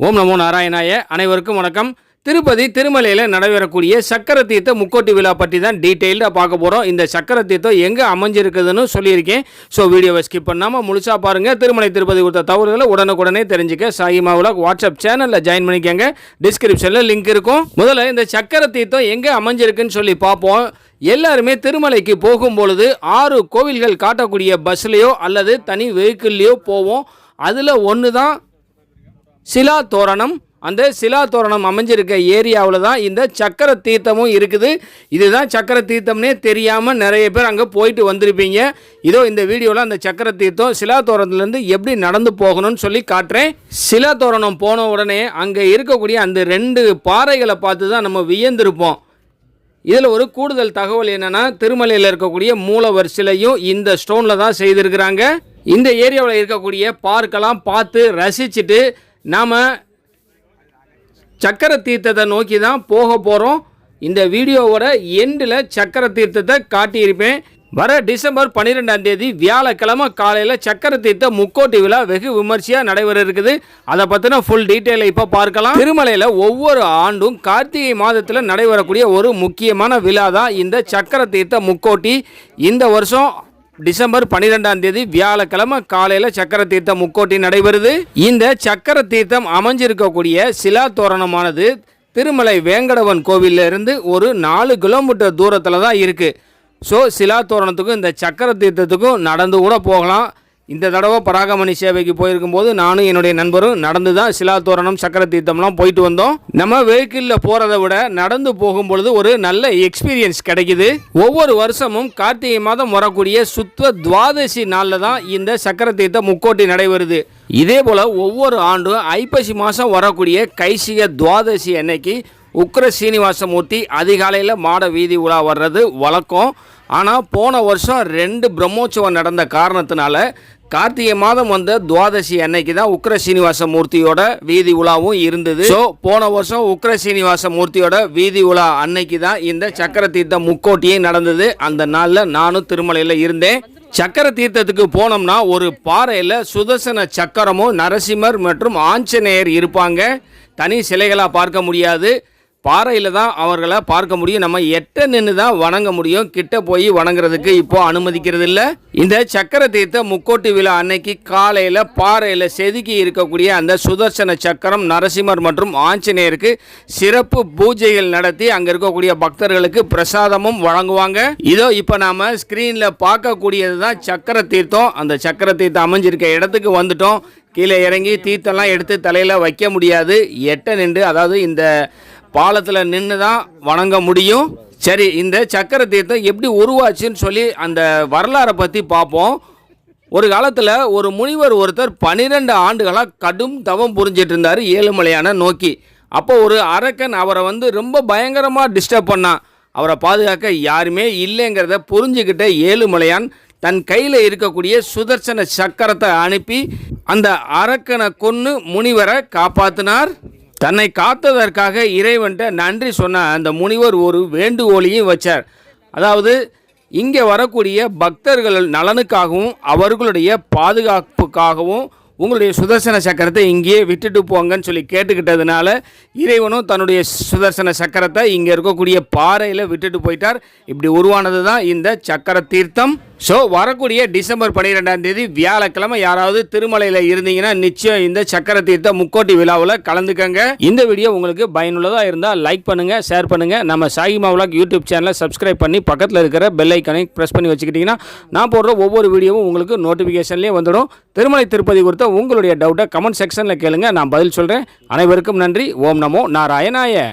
ஓம் நமோ நாராயணாய. அனைவருக்கும் வணக்கம். திருப்பதி திருமலையில் நடைபெறக்கூடிய சக்கர தீர்த்த முக்கோட்டி விழா பற்றி தான் டீட்டெயில்டாக பார்க்க போகிறோம். இந்த சக்கர தீர்த்தம் எங்கே அமைஞ்சிருக்குதுன்னு சொல்லியிருக்கேன். ஸோ வீடியோவை ஸ்கிப் பண்ணாமல் முழுசாக பாருங்கள். திருமலை திருப்பதி கொடுத்த தகவல்களை உடனுக்குடனே தெரிஞ்சுக்க சாயிமா விலாக் வாட்ஸ்அப் சேனலில் ஜாயின் பண்ணிக்கங்க. டிஸ்கிரிப்ஷனில் லிங்க் இருக்கும். முதல்ல இந்த சக்கர தீர்த்தம் எங்கே அமைஞ்சிருக்குன்னு சொல்லி பார்ப்போம். எல்லாருமே திருமலைக்கு போகும்பொழுது 6 கோவில்கள் காட்டக்கூடிய பஸ்லேயோ அல்லது தனி வெஹிக்கிள்லேயோ போவோம். அதில் ஒன்று தான் சிலா தோரணம். அந்த சிலா தோரணம் அமைஞ்சிருக்க ஏரியாவில் தான் இந்த சக்கர தீர்த்தமும் இருக்குது. இதுதான் சக்கர தீர்த்தம்னே தெரியாமல் நிறைய பேர் அங்கே போயிட்டு வந்திருப்பீங்க. இதோ இந்த வீடியோவில் அந்த சக்கர தீர்த்தம் சிலா தோரணத்துலேருந்து எப்படி நடந்து போகணும்னு சொல்லி காட்டுறேன். சிலா தோரணம் போன உடனே அங்கே இருக்கக்கூடிய அந்த 2 பாறைகளை பார்த்து தான் நம்ம வியந்திருப்போம். இதில் ஒரு கூடுதல் தகவல் என்னென்னா, திருமலையில் இருக்கக்கூடிய மூலவர் சிலையும் இந்த ஸ்டோனில் தான் செய்திருக்கிறாங்க. இந்த ஏரியாவில் இருக்கக்கூடிய பார்க்கெல்லாம் பார்த்து ரசிச்சுட்டு நாம் சக்கர தீர்த்தத்தை நோக்கி தான் போக போகிறோம். இந்த வீடியோவோட எண்டில் சக்கர தீர்த்தத்தை காட்டியிருப்பேன். வர டிசம்பர் 12ஆம் தேதி வியாழக்கிழமை காலையில் சக்கர தீர்த்த முக்கோட்டி விழா வெகு விமர்சையாக நடைபெற இருக்குது. அதை பற்றின ஃபுல் டீட்டெயிலை இப்போ பார்க்கலாம். திருமலையில் ஒவ்வொரு ஆண்டும் கார்த்திகை மாதத்தில் நடைபெறக்கூடிய ஒரு முக்கியமான விழா தான் இந்த சக்கர தீர்த்த முக்கோட்டி. இந்த வருஷம் டிசம்பர் 12ஆம் தேதி வியாழக்கிழமை காலையில் சக்கர தீர்த்தம் முக்கோட்டி நடைபெறுது. இந்த சக்கர தீர்த்தம் அமைஞ்சிருக்கக்கூடிய சிலா தோரணமானது திருமலை வேங்கடவன் கோவிலிருந்து ஒரு 4 கிலோமீட்டர் தூரத்தில் தான் இருக்குது. ஸோ சிலா தோரணத்துக்கும் இந்த சக்கர தீர்த்தத்துக்கும் நடந்து கூட போகலாம். இந்த தடவை பராகமணி சேவைக்கு போயிருக்கும்போது நானும் என்னுடைய நண்பரும் நடந்து தான் சிலா தோரணம் சக்கர தீர்த்தம்லாம் போயிட்டு வந்தோம். நம்ம வெஹிக்கிளில் போகிறத விட நடந்து போகும்பொழுது ஒரு நல்ல எக்ஸ்பீரியன்ஸ் கிடைக்குது. ஒவ்வொரு வருஷமும் கார்த்திகை மாதம் வரக்கூடிய சுத்த துவாதசி நாளில் தான் இந்த சக்கர தீர்த்த முக்கோட்டி நடைபெறுது. இதே போல் ஒவ்வொரு ஆண்டும் ஐப்பசி மாதம் வரக்கூடிய கைசிக துவாதசி அன்னைக்கு உக்ர சீனிவாசமூர்த்தி அதிகாலையில் மாட வீதி உலா வர்றது வழக்கம். ஆனால் போன வருஷம் 2 பிரம்மோற்சவம் நடந்த காரணத்தினால கார்த்திகை மாதம் வந்த துவாதசி அன்னைக்கு தான் உக்ர சீனிவாச மூர்த்தியோட வீதி உலாவும் இருந்தது. ஸோ போன வருஷம் உக்ர சீனிவாச மூர்த்தியோட வீதி உலா அன்னைக்கு தான் இந்த சக்கர தீர்த்த முக்கோட்டியே நடந்தது. அந்த நாளில் நானும் திருமலையில் இருந்தேன். சக்கர தீர்த்தத்துக்கு போனோம்னா ஒரு பாறையில் சுதர்சன சக்கரமும் நரசிம்மர் மற்றும் ஆஞ்சநேயர் இருப்பாங்க. தனி சிலைகளாக பார்க்க முடியாது, பாறையில் தான் அவர்களை பார்க்க முடியும். நம்ம எட்ட நின்று தான் வணங்க முடியும். கிட்ட போய் வணங்குறதுக்கு இப்போ அனுமதிக்கிறது இல்லை. இந்த சக்கர தீர்த்த முக்கோட்டி விழா அன்னைக்கு காலையில் பாறையில் செதுக்கி இருக்கக்கூடிய அந்த சுதர்சன சக்கரம், நரசிம்மர் மற்றும் ஆஞ்சநேயருக்கு சிறப்பு பூஜைகள் நடத்தி அங்கே இருக்கக்கூடிய பக்தர்களுக்கு பிரசாதமும் வழங்குவாங்க. இதோ இப்போ நாம் ஸ்க்ரீனில் பார்க்கக்கூடியது தான் சக்கர தீர்த்தம். அந்த சக்கர தீர்த்தம் அமைஞ்சிருக்க இடத்துக்கு வந்துட்டோம். கீழே இறங்கி தீர்த்தம்லாம் எடுத்து தலையில் வைக்க முடியாது. எட்ட நின்று, அதாவது இந்த பாலத்தில் நின்று தான் வணங்க முடியும். சரி, இந்த சக்கர தீர்த்தம் எப்படி உருவாச்சுன்னு சொல்லி அந்த வரலாறை பற்றி பார்ப்போம். ஒரு காலத்தில் ஒரு முனிவர் ஒருத்தர் 12 ஆண்டுகளாக கடும் தவம் புரிஞ்சிட்டு இருந்தார் ஏழுமலையான நோக்கி. அப்போ ஒரு அரக்கன் அவரை ரொம்ப பயங்கரமாக டிஸ்டர்ப் பண்ணான். அவரை பாதுகாக்க யாருமே இல்லைங்கிறத புரிஞ்சுக்கிட்ட ஏழுமலையான் தன் கையில் இருக்கக்கூடிய சுதர்சன சக்கரத்தை அனுப்பி அந்த அரக்கனை கொன்று முனிவரை காப்பாற்றினார். தன்னை காத்ததற்காக இறைவன்ட்ட நன்றி சொன்ன அந்த முனிவர் ஒரு வேண்டுகோளையும் வச்சார். அதாவது இங்கே வரக்கூடிய பக்தர்கள் நலனுக்காகவும் அவர்களுடைய பாதுகாப்புக்காகவும் உங்களுடைய சுதர்சன சக்கரத்தை இங்கேயே விட்டுட்டு போங்கன்னு சொல்லி கேட்டுக்கிட்டதுனால இறைவனும் தன்னுடைய சுதர்சன சக்கரத்தை இங்கே இருக்கக்கூடிய பாறையில் விட்டுட்டு போயிட்டார். இப்படி உருவானது தான் இந்த சக்கர தீர்த்தம். ஸோ வரக்கூடிய டிசம்பர் 12ஆம் தேதி வியாழக்கிழமை யாராவது திருமலையில் இருந்தீங்கன்னா நிச்சயம் இந்த சக்கர தீர்த்த முக்கோட்டி விழாவில் கலந்துக்கங்க. இந்த வீடியோ உங்களுக்கு பயனுள்ளதாக இருந்தால் லைக் பண்ணுங்கள், ஷேர் பண்ணுங்கள். நம்ம சாயிமா விலாக் யூடியூப் சேனலை சப்ஸ்கிரைப் பண்ணி பக்கத்தில் இருக்கிற பெல் ஐக்கனை ப்ரெஸ் பண்ணி வச்சுக்கிட்டிங்கன்னா நான் போடுற ஒவ்வொரு வீடியோவும் உங்களுக்கு நோட்டிஃபிகேஷன்லேயே வந்துடும். திருமலை திருப்பதி குறித்த உங்களுடைய டவுட்டை கமெண்ட் செக்ஷனில் கேளுங்க, நான் பதில் சொல்கிறேன். அனைவருக்கும் நன்றி. ஓம் நமோ நாராயணாய.